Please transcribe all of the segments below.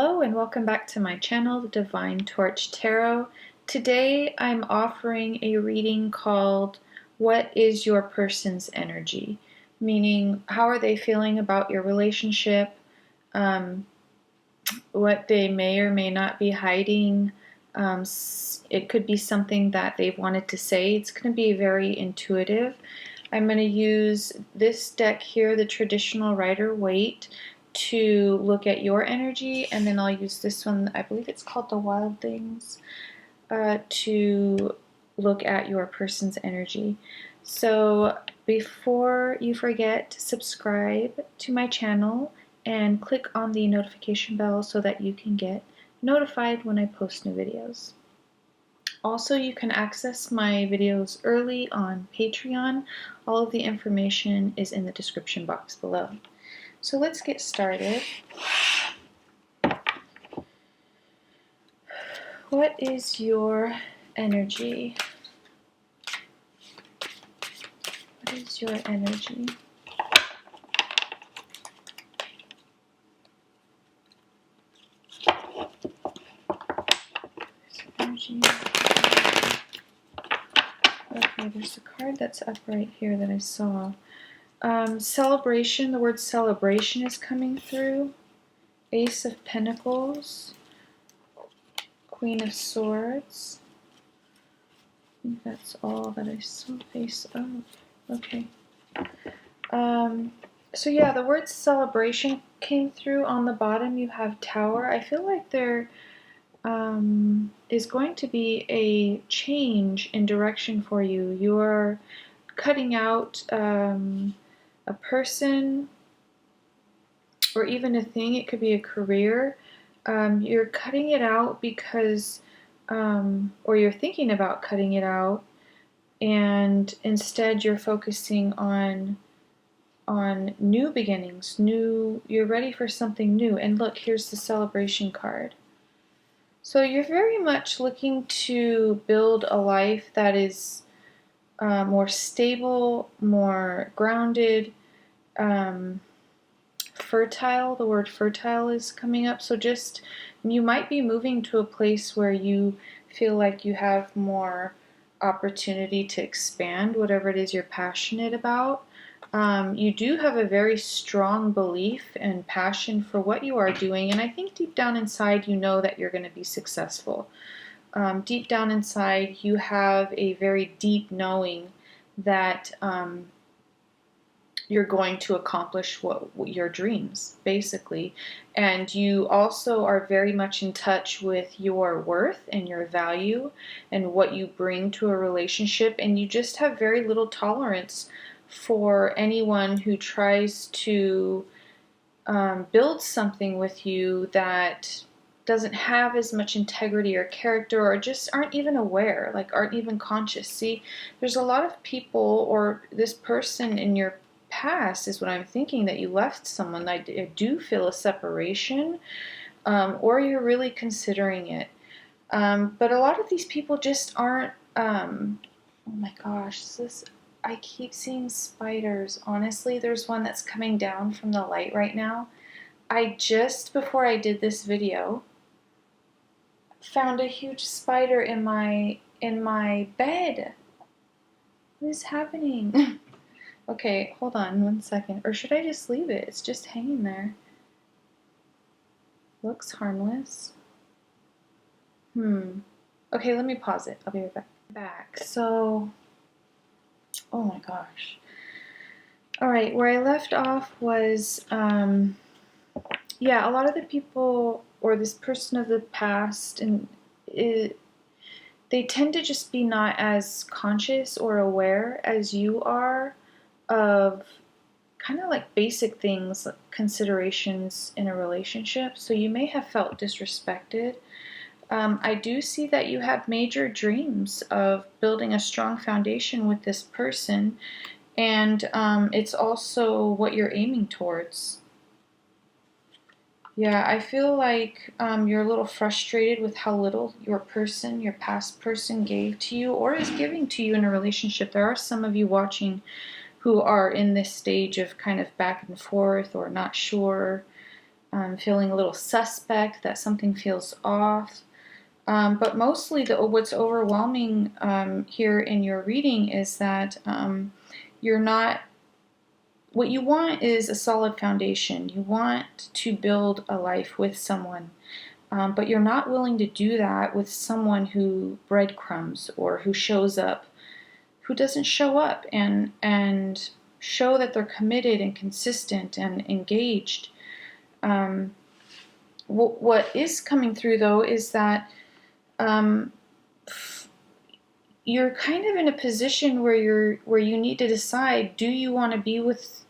Hello and welcome back to my channel, the Divine Torch Tarot. Today I'm offering a reading called What is Your Person's Energy? Meaning, how are they feeling about your relationship, what they may or may not be hiding. It could be something that they've wanted to say. It's going to be very intuitive. I'm going to use this deck here, the traditional Rider-Waite, to look at your energy, and then I'll use this one, I believe it's called the Wild Things, to look at your person's energy. So before you forget, subscribe to my channel and click on the notification bell so that you can get notified when I post new videos. Also, you can access my videos early on Patreon. All of the information is in the description box below. So let's get started. What is your energy? What is your energy? Okay, there's a card that's up right here that I saw. Celebration, the word celebration is coming through. Ace of Pentacles, Queen of Swords. I think that's all that I saw face up. Okay. So yeah, the word celebration came through. On the bottom you have Tower. I feel like there is going to be a change in direction for you. You're cutting out a person or even a thing. It could be a career. You're cutting it out because or you're thinking about cutting it out, and instead you're focusing on new beginnings. You're ready for something new. And look, here's the celebration card. So you're very much looking to build a life that is more stable, more grounded, fertile. The word fertile is coming up. So just, you might be moving to a place where you feel like you have more opportunity to expand whatever it is you're passionate about. You do have a very strong belief and passion for what you are doing, and I think deep down inside you know that you're going to be successful. Deep down inside you have a very deep knowing that you're going to accomplish what your dreams, basically. And you also are very much in touch with your worth and your value and what you bring to a relationship, and you just have very little tolerance for anyone who tries to build something with you that doesn't have as much integrity or character, or just aren't even aware, like aren't even conscious. See, there's a lot of people, or this person in your past is what I'm thinking, that you left someone. I do feel a separation, or you're really considering it. But a lot of these people just aren't, oh my gosh, I keep seeing spiders. Honestly, there's one that's coming down from the light right now. I just, before I did this video, found a huge spider in my bed. What is happening? Okay, hold on one second. Or should I just leave it? It's just hanging there. Looks harmless. Okay, let me pause it. I'll be right back. So, oh my gosh. Alright, where I left off was, yeah, a lot of the people, or this person of the past, and they tend to just be not as conscious or aware as you are of kind of like basic things, like considerations in a relationship. So you may have felt disrespected. I do see that you have major dreams of building a strong foundation with this person, and it's also what you're aiming towards. Yeah, I feel like you're a little frustrated with how little your past person gave to you or is giving to you in a relationship. There are some of you watching who are in this stage of kind of back and forth or not sure feeling a little suspect, that something feels off. But mostly what's overwhelming here in your reading is that you're not, what you want is a solid foundation. You want to build a life with someone, but you're not willing to do that with someone who breadcrumbs or who shows up, who doesn't show up and show that they're committed and consistent and engaged. What is coming through though is that you're kind of in a position where you need to decide, do you want to be with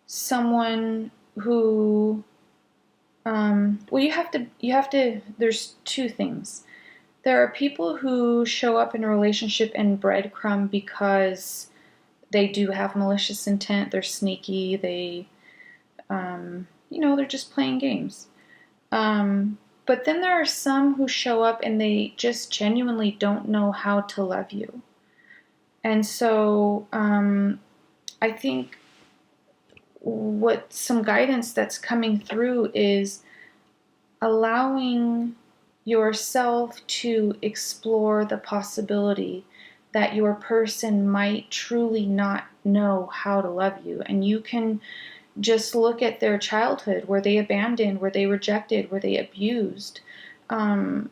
someone who well, you have to there's two things. There are people who show up in a relationship and breadcrumb because they do have malicious intent, they're sneaky, they're just playing games. But then there are some who show up and they just genuinely don't know how to love you. And so I think what some guidance that's coming through is allowing yourself to explore the possibility that your person might truly not know how to love you. And you can just look at their childhood. Were they abandoned? Were they rejected? Were they abused? And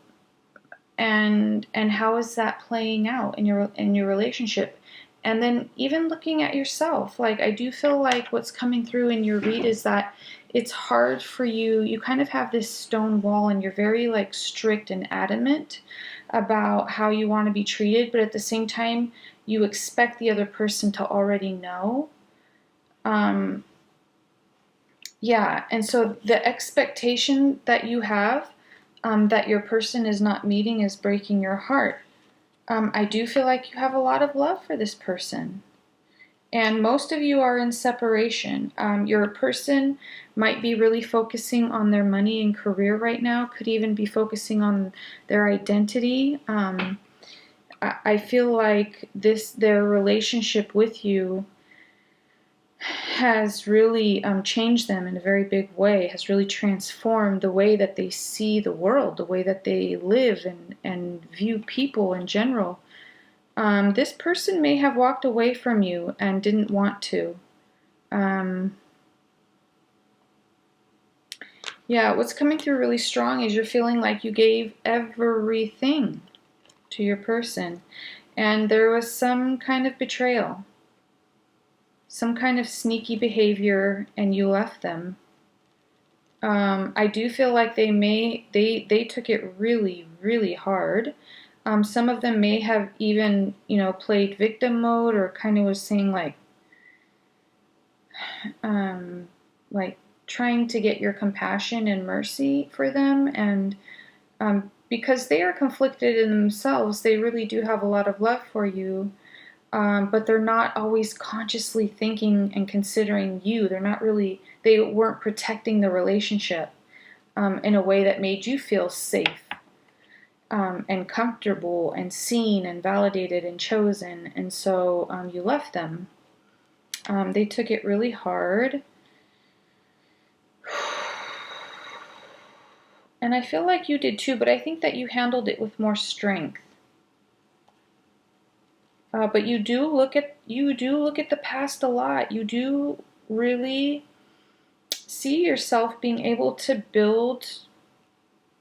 how is that playing out in your relationship? And then even looking at yourself, like I do feel like what's coming through in your read is that it's hard for you. You kind of have this stone wall and you're very like strict and adamant about how you want to be treated, but at the same time, you expect the other person to already know. Yeah, and so the expectation that you have that your person is not meeting is breaking your heart. I do feel like you have a lot of love for this person. And most of you are in separation. Your person might be really focusing on their money and career right now, could even be focusing on their identity. I feel like their relationship with you has really changed them in a very big way, has really transformed the way that they see the world, the way that they live and view people in general. This person may have walked away from you and didn't want to. Yeah, what's coming through really strong is you're feeling like you gave everything to your person, and there was some kind of betrayal, some kind of sneaky behavior, and you left them. I do feel like they took it really, really hard. Some of them may have even, played victim mode or kind of was saying like trying to get your compassion and mercy for them. And because they are conflicted in themselves, they really do have a lot of love for you. But they're not always consciously thinking and considering you. They weren't protecting the relationship in a way that made you feel safe and comfortable and seen and validated and chosen. And so you left them. They took it really hard. And I feel like you did too, but I think that you handled it with more strength. But you do look at the past a lot. You do really see yourself being able to build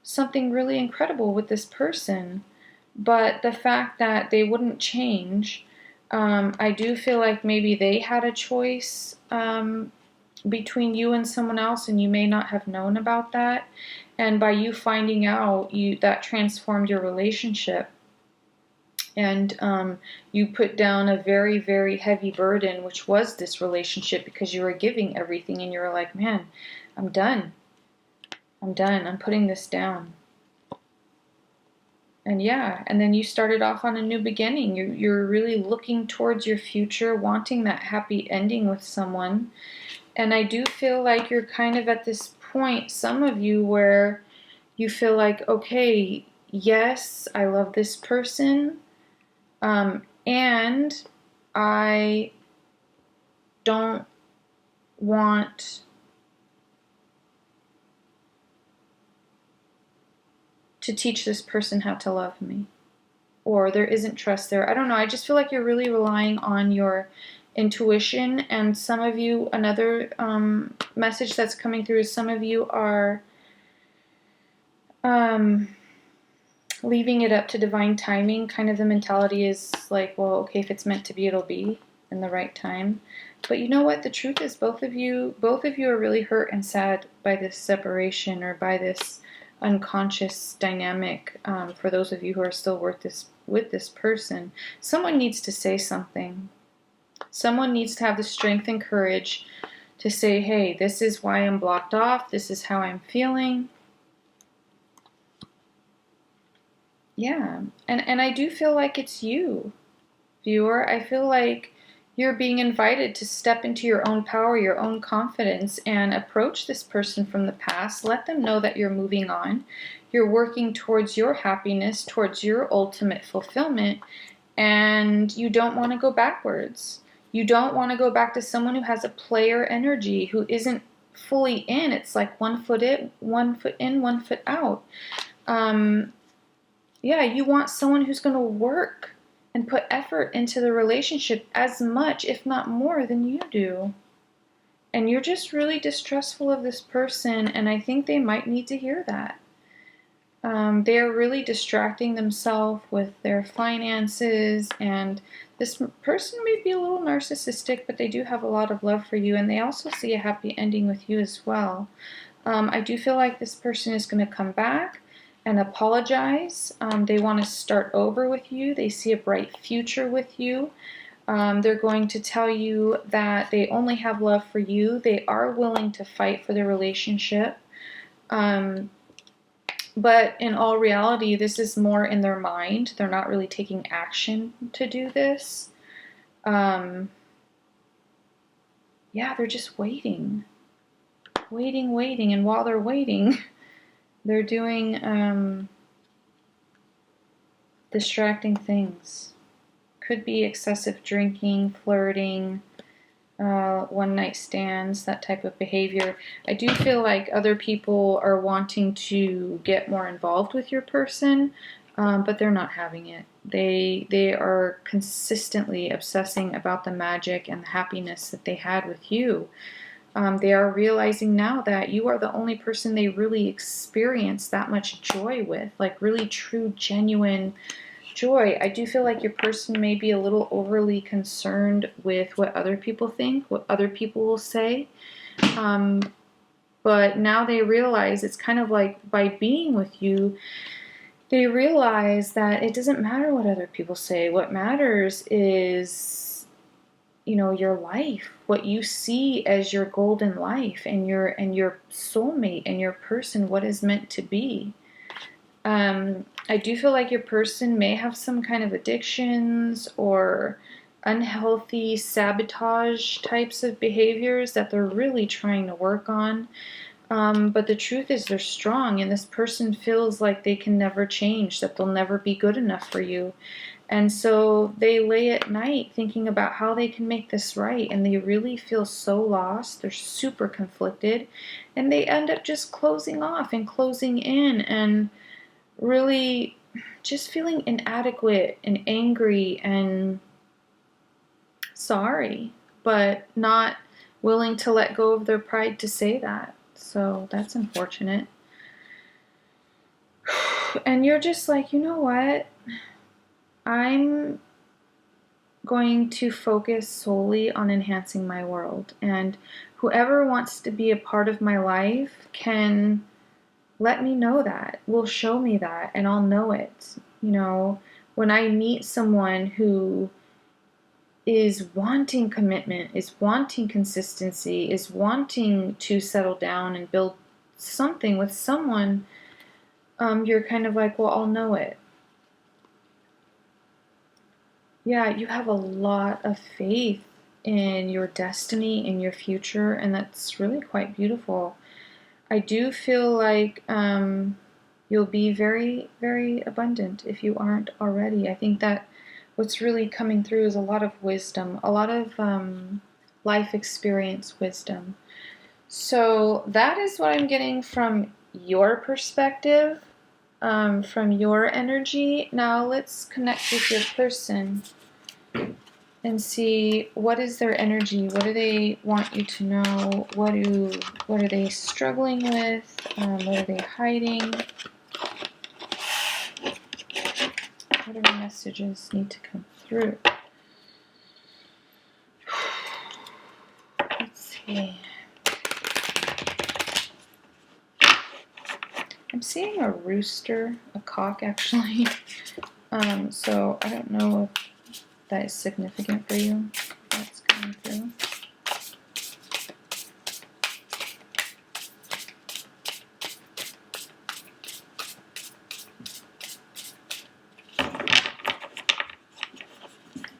something really incredible with this person. But the fact that they wouldn't change, I do feel like maybe they had a choice between you and someone else, and you may not have known about that. And by you finding out, that transformed your relationship. And you put down a very, very heavy burden, which was this relationship, because you were giving everything and you were like, man, I'm done. I'm putting this down. And yeah, and then you started off on a new beginning. You're really looking towards your future, wanting that happy ending with someone. And I do feel like you're kind of at this point, some of you, where you feel like, okay, yes, I love this person. And I don't want to teach this person how to love me. Or there isn't trust there. I don't know. I just feel like you're really relying on your intuition. And some of you, another message that's coming through is some of you are leaving it up to divine timing. Kind of the mentality is like, well, okay, if it's meant to be, it'll be in the right time. But you know what? The truth is both of you are really hurt and sad by this separation or by this unconscious dynamic. For those of you who are still with this person, someone needs to say something. Someone needs to have the strength and courage to say, hey, this is why I'm blocked off. This is how I'm feeling. Yeah. And I do feel like it's you, viewer. I feel like you're being invited to step into your own power, your own confidence, and approach this person from the past. Let them know that you're moving on. You're working towards your happiness, towards your ultimate fulfillment, and you don't want to go backwards. You don't want to go back to someone who has a player energy, who isn't fully in. It's like 1 foot in, 1 foot in, 1 foot out. Yeah, you want someone who's going to work and put effort into the relationship as much, if not more, than you do. And you're just really distrustful of this person, and I think they might need to hear that. They are really distracting themselves with their finances, and this person may be a little narcissistic, but they do have a lot of love for you, and they also see a happy ending with you as well. I do feel like this person is going to come back and apologize. They want to start over with you. They see a bright future with you. They're going to tell you that they only have love for you. They are willing to fight for the relationship. But in all reality, this is more in their mind. They're not really taking action to do this. Yeah, they're just waiting. Waiting. And while they're waiting, they're doing distracting things. Could be excessive drinking, flirting, one-night stands, that type of behavior. I do feel like other people are wanting to get more involved with your person, but they're not having it. They are consistently obsessing about the magic and the happiness that they had with you. They are realizing now that you are the only person they really experience that much joy with, like really true, genuine joy. I do feel like your person may be a little overly concerned with what other people think, what other people will say. But now they realize it's kind of like by being with you, they realize that it doesn't matter what other people say. What matters is, you know, your life, what you see as your golden life and your soulmate and your person, what is meant to be. I do feel like your person may have some kind of addictions or unhealthy sabotage types of behaviors that they're really trying to work on. But the truth is they're strong, and this person feels like they can never change, that they'll never be good enough for you. And so they lay at night thinking about how they can make this right, and they really feel so lost. They're super conflicted, and they end up just closing off and closing in and really just feeling inadequate and angry and sorry, but not willing to let go of their pride to say that. So that's unfortunate. And you're just like, you know what? I'm going to focus solely on enhancing my world. And whoever wants to be a part of my life can let me know that, will show me that, and I'll know it. You know, when I meet someone who is wanting commitment, is wanting consistency, is wanting to settle down and build something with someone, you're kind of like, well, I'll know it. Yeah, you have a lot of faith in your destiny, in your future, and that's really quite beautiful. I do feel like you'll be very, very abundant if you aren't already. I think that what's really coming through is a lot of wisdom, a lot of life experience wisdom. So that is what I'm getting from your perspective. from your energy. Now let's connect with your person and see what is their energy. What do they want you to know? What are they struggling with? What are they hiding? What are messages need to come through? Let's see. I'm seeing a rooster, a cock actually. So I don't know if that is significant for you. That's coming through.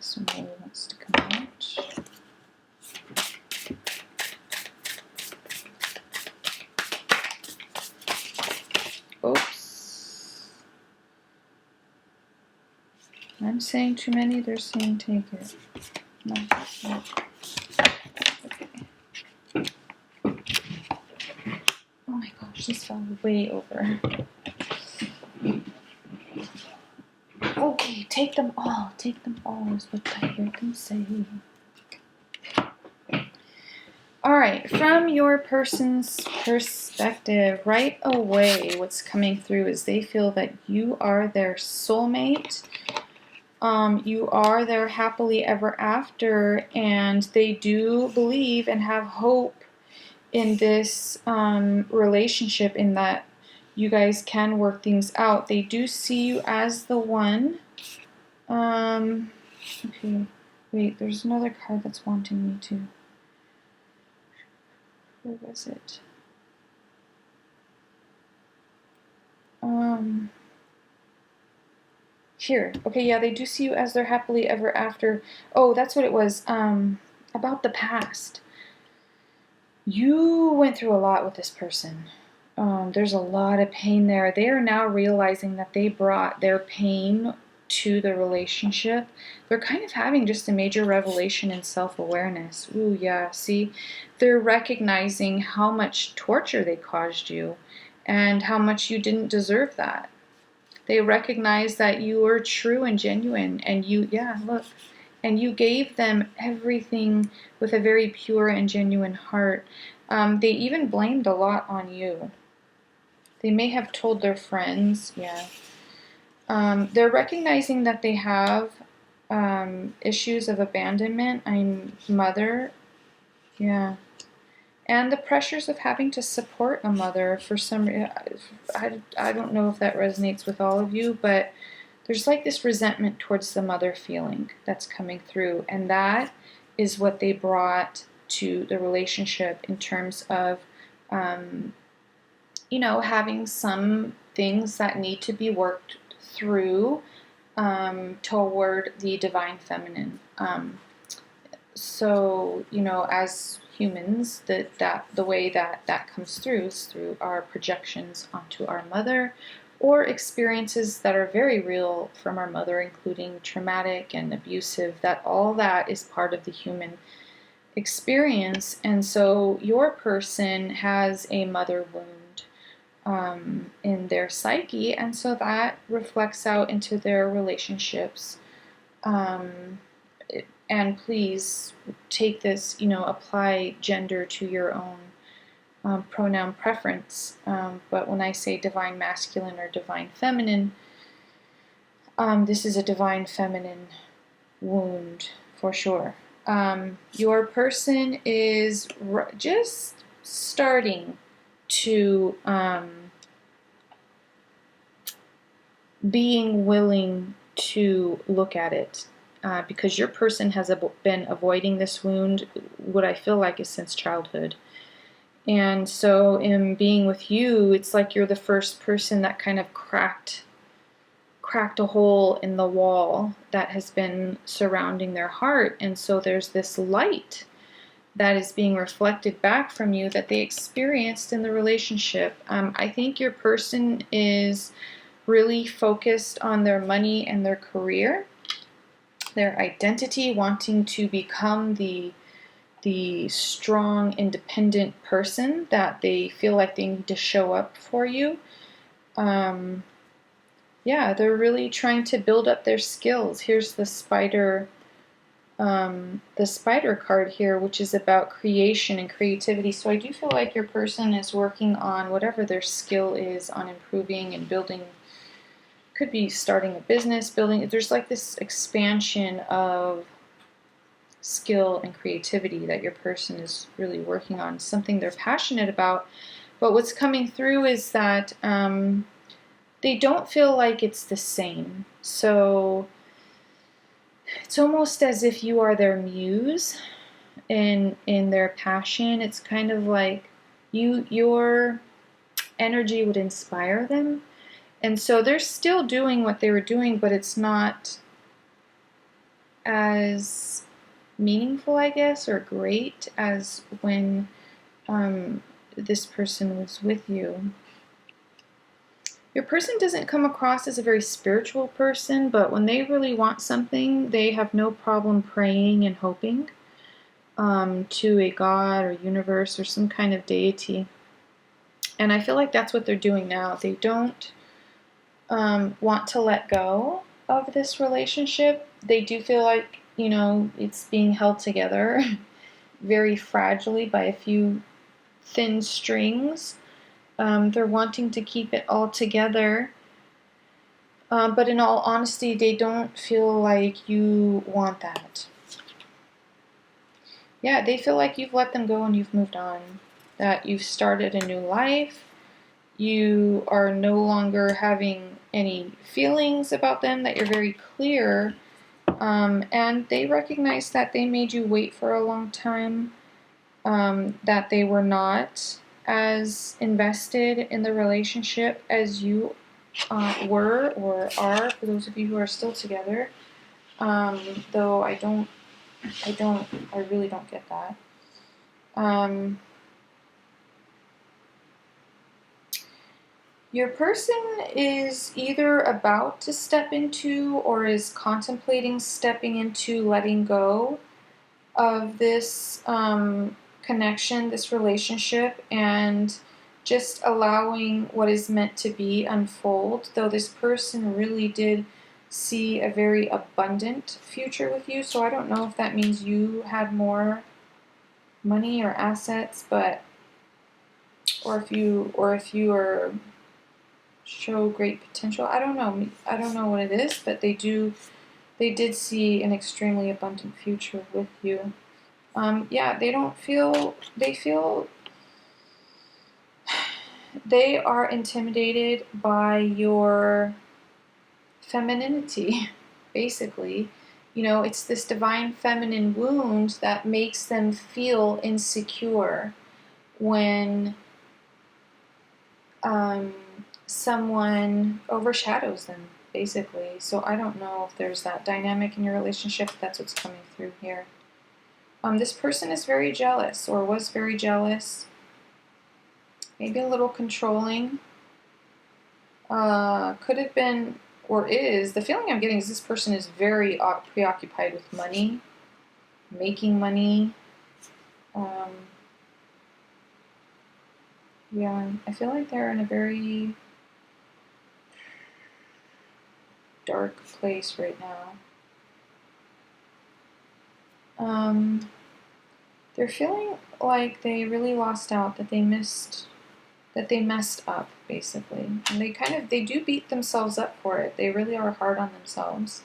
Somebody wants to come out. Oops. I'm saying too many, they're saying take it. No, no. Okay. Oh my gosh, this fell way over. Okay, take them all is what I hear them say. Alright, from your person's perspective, right away what's coming through is they feel that you are their soulmate. You are their happily ever after, and they do believe and have hope in this relationship, in that you guys can work things out. They do see you as the one. Okay, wait, there's another card that's wanting me to. Where was it? Here. Okay, yeah, they do see you as their happily ever after. Oh, that's what it was. About the past. You went through a lot with this person. There's a lot of pain there. They are now realizing that they brought their pain to the relationship. They're kind of having just a major revelation in self-awareness. Ooh, yeah, see? They're recognizing how much torture they caused you and how much you didn't deserve that. They recognize that you were true and genuine, and you, yeah, look, and you gave them everything with a very pure and genuine heart. They even blamed a lot on you. They may have told their friends, yeah. They're recognizing that they have issues of abandonment. I'm mother, yeah. And the pressures of having to support a mother for some reason. I don't know if that resonates with all of you, but there's like this resentment towards the mother feeling that's coming through. And that is what they brought to the relationship in terms of, you know, having some things that need to be worked through toward the divine feminine. So, you know, as humans, the way that comes through is through our projections onto our mother, or experiences that are very real from our mother, including traumatic and abusive. That all that is part of the human experience. And so your person has a mother wound in their psyche, and so that reflects out into their relationships. And please take this, you know, apply gender to your own pronoun preference. But when I say divine masculine or divine feminine, this is a divine feminine wound for sure. Your person is just starting to being willing to look at it. Because your person has been avoiding this wound, what I feel like is since childhood. And so in being with you, it's like you're the first person that kind of cracked a hole in the wall that has been surrounding their heart. And so there's this light that is being reflected back from you that they experienced in the relationship. I think your person is really focused on their money and their career, their identity, wanting to become the strong, independent person that they feel like they need to show up for you. Yeah, they're really trying to build up their skills. Here's the spider card here, which is about creation and creativity. So I do feel like your person is working on whatever their skill is on improving and building. Could be starting a business, building. There's like this expansion of skill and creativity that your person is really working on, something they're passionate about. But what's coming through is that they don't feel like it's the same. So it's almost as if you are their muse in their passion. It's kind of like your energy would inspire them. And so they're still doing what they were doing, but it's not as meaningful, I guess, or great as when this person was with you. Your person doesn't come across as a very spiritual person, but when they really want something, they have no problem praying and hoping to a god or universe or some kind of deity. And I feel like that's what they're doing now. They don't want to let go of this relationship. They do feel like, it's being held together very fragilely by a few thin strings. They're wanting to keep it all together. But in all honesty, they don't feel like you want that. Yeah, they feel like you've let them go and you've moved on. That you've started a new life. You are no longer having any feelings about them, that you're very clear. And they recognize that they made you wait for a long time. That they were not as invested in the relationship as you were or are, for those of you who are still together. Though I really don't get that. Your person is either about to step into or is contemplating stepping into letting go of this connection, this relationship, and just allowing what is meant to be unfold. Though this person really did see a very abundant future with you, so I don't know if that means you had more money or assets, but or if you are show great potential. I don't know what it is, but they did see an extremely abundant future with you. They are intimidated by your femininity, basically. It's this divine feminine wound that makes them feel insecure when someone overshadows them, basically. So I don't know if there's that dynamic in your relationship, but that's what's coming through here. This person is very jealous or was very jealous, maybe a little controlling. Could have been or is. The feeling I'm getting is this person is very preoccupied with money, making money. I feel like they're in a very dark place right now. They're feeling like they really lost out, that they messed up, basically. And they do beat themselves up for it. They really are hard on themselves.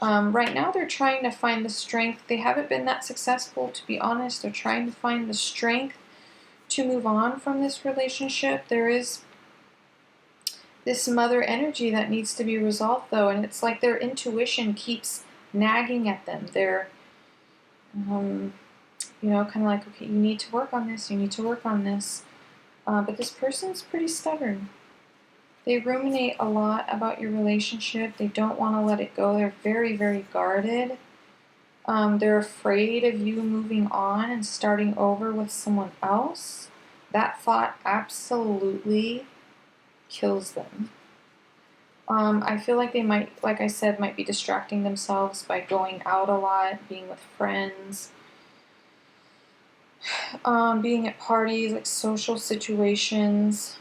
Right now they're trying to find the strength. They haven't been that successful, to be honest. They're trying to find the strength to move on from this relationship. There is this mother energy that needs to be resolved, though, and it's like their intuition keeps nagging at them. They're kind of like, okay, you need to work on this, you need to work on this. But this person's pretty stubborn. They ruminate a lot about your relationship. They don't want to let it go. They're very, very guarded. They're afraid of you moving on and starting over with someone else. That thought absolutely kills them. I feel like they might, like I said, might be distracting themselves by going out a lot, being with friends, being at parties, like social situations.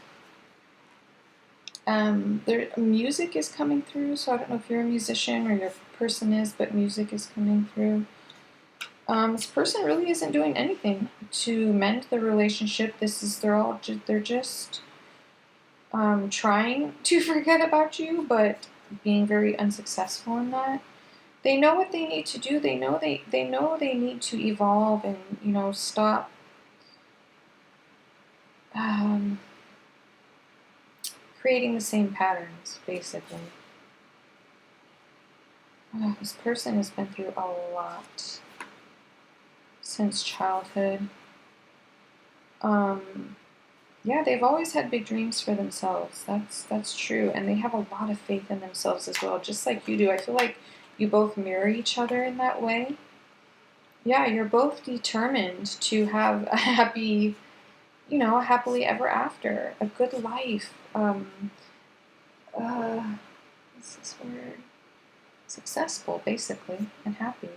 There music is coming through, so I don't know if you're a musician or your person is, but music is coming through. This person really isn't doing anything to mend the relationship. They're just trying to forget about you, but being very unsuccessful in that. They know what they need to do. They know they need to evolve and, you know, stop creating the same patterns, basically. This person has been through a lot since childhood. Yeah, they've always had big dreams for themselves. That's true, and they have a lot of faith in themselves as well, just like you do. I feel like you both mirror each other in that way. Yeah, you're both determined to have a happy, you know, happily ever after, a good life. What's this word? Successful, basically, and happy.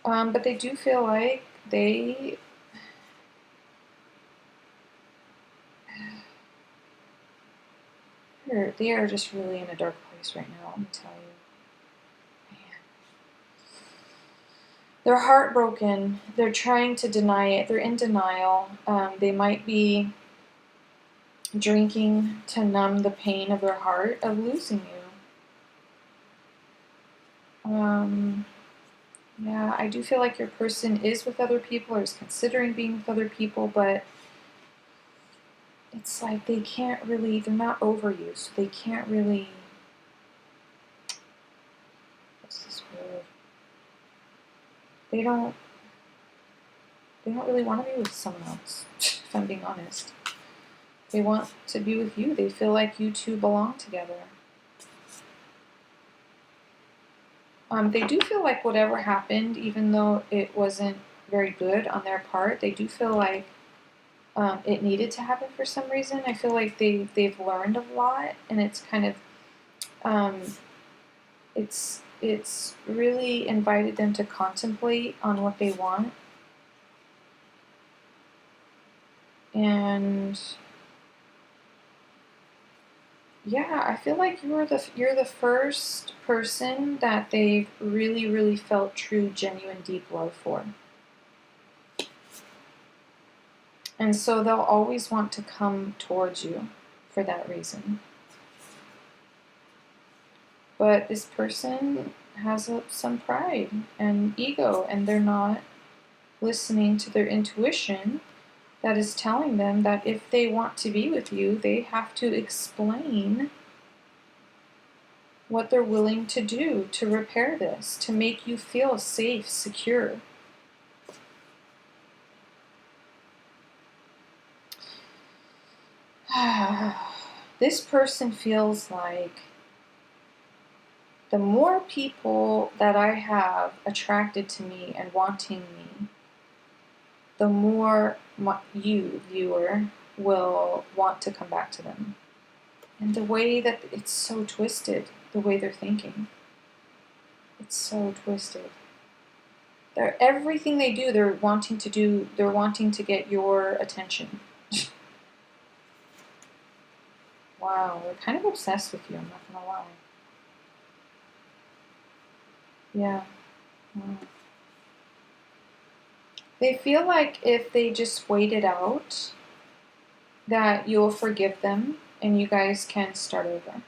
But they do feel like they are just really in a dark place right now, let me tell you. Man. They're heartbroken. They're trying to deny it. They're in denial. They might be drinking to numb the pain of their heart of losing you. Yeah, I do feel like your person is with other people or is considering being with other people, but it's like they can't really, they're not over you, so they can't really, what's this word? They don't really want to be with someone else, if I'm being honest. They want to be with you. They feel like you two belong together. They do feel like whatever happened, even though it wasn't very good on their part, they do feel like it needed to happen for some reason. I feel like they've learned a lot, and it's kind of it's really invited them to contemplate on what they want. And yeah, I feel like you're the first person that they've really felt true, genuine, deep love for. And so they'll always want to come towards you for that reason. But this person has some pride and ego, and they're not listening to their intuition that is telling them that if they want to be with you, they have to explain what they're willing to do to repair this, to make you feel safe, secure. This person feels like the more people that I have attracted to me and wanting me, the more you, viewer, will want to come back to them. And the way that it's so twisted, the way they're thinking. It's so twisted. Everything they do, they're wanting to get your attention. Wow, they're kind of obsessed with you, I'm not gonna lie. Yeah. Wow. They feel like if they just wait it out, that you'll forgive them and you guys can start over.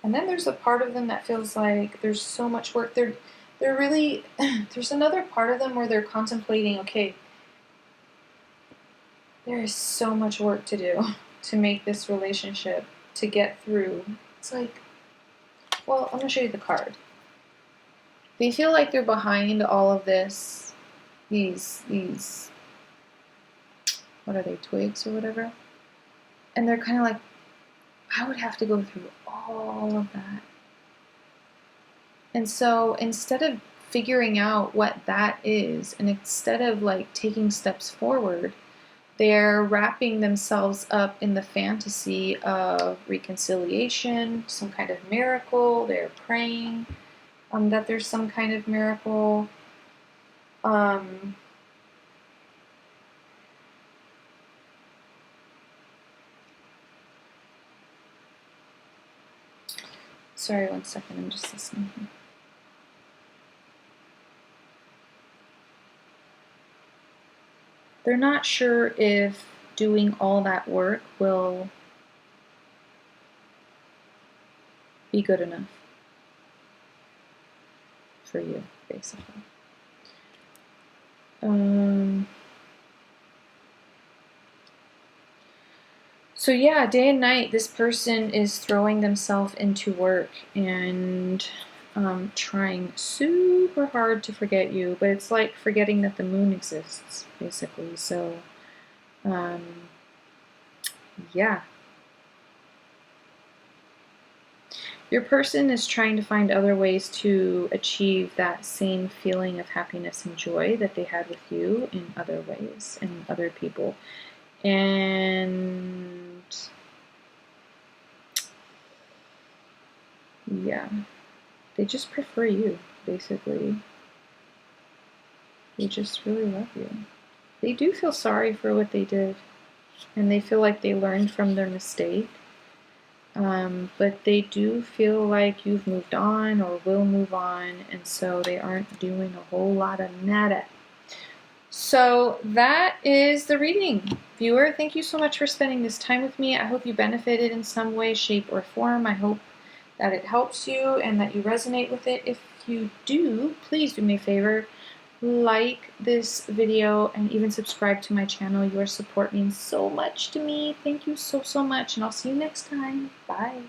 And then there's a part of them that feels like there's so much work. They're really, there's another part of them where they're contemplating, okay, there is so much work to do to make this relationship, to get through. It's like, well, I'm going to show you the card. They feel like they're behind all of this, these, what are they, twigs or whatever? And they're kind of like, I would have to go through all of that. And so instead of figuring out what that is, and instead of like taking steps forward, they're wrapping themselves up in the fantasy of reconciliation, some kind of miracle. They're praying that there's some kind of miracle. Sorry, one second, I'm just listening here. They're not sure if doing all that work will be good enough for you, basically. So yeah, day and night, this person is throwing themselves into work and trying super hard to forget you, but it's like forgetting that the moon exists, basically. So, yeah. Your person is trying to find other ways to achieve that same feeling of happiness and joy that they had with you in other ways and other people. And yeah, they just prefer you, basically. They just really love you. They do feel sorry for what they did, and they feel like they learned from their mistake. But they do feel like you've moved on or will move on, and so they aren't doing a whole lot of nada. So that is the reading. Viewer, thank you so much for spending this time with me. I hope you benefited in some way, shape, or form. I hope that it helps you and that you resonate with it. If you do, please do me a favor. Like this video and even subscribe to my channel. Your support means so much to me. Thank you so much, and I'll see you next time. Bye.